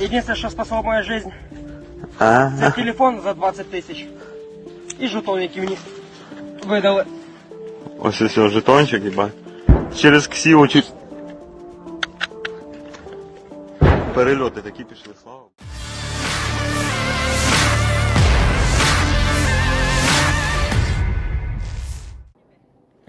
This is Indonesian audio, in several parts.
Единственное, что спасло мою жизнь, А, це телефон за 20 тисяч. І жетон, який мені видали. ось ось жетончик, їба. Через ксіву, через... Перельоти такі пішли, слава.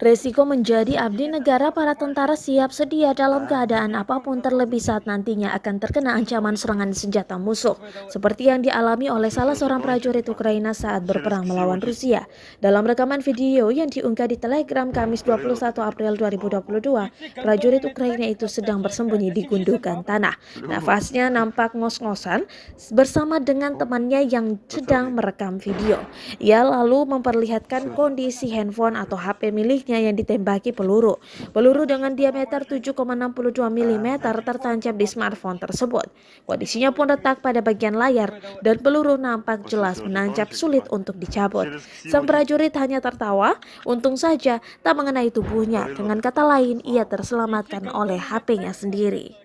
Resiko menjadi abdi negara, para tentara siap sedia dalam keadaan apapun, terlebih saat nantinya akan terkena ancaman serangan senjata musuh, seperti yang dialami oleh salah seorang prajurit Ukraina saat berperang melawan Rusia. Dalam rekaman video yang diunggah di Telegram Kamis 21 April 2022, prajurit Ukraina itu sedang bersembunyi di gundukan tanah. Nafasnya nampak ngos-ngosan bersama dengan temannya yang sedang merekam video. Ia lalu memperlihatkan kondisi handphone atau HP miliknya yang ditembaki peluru. Peluru dengan diameter 7,62 mm tertancap di smartphone tersebut. Kondisinya pun retak pada bagian layar dan peluru nampak jelas menancap, sulit untuk dicabut. Sang prajurit hanya tertawa, untung saja tak mengenai tubuhnya. Dengan kata lain, ia terselamatkan oleh HP-nya sendiri.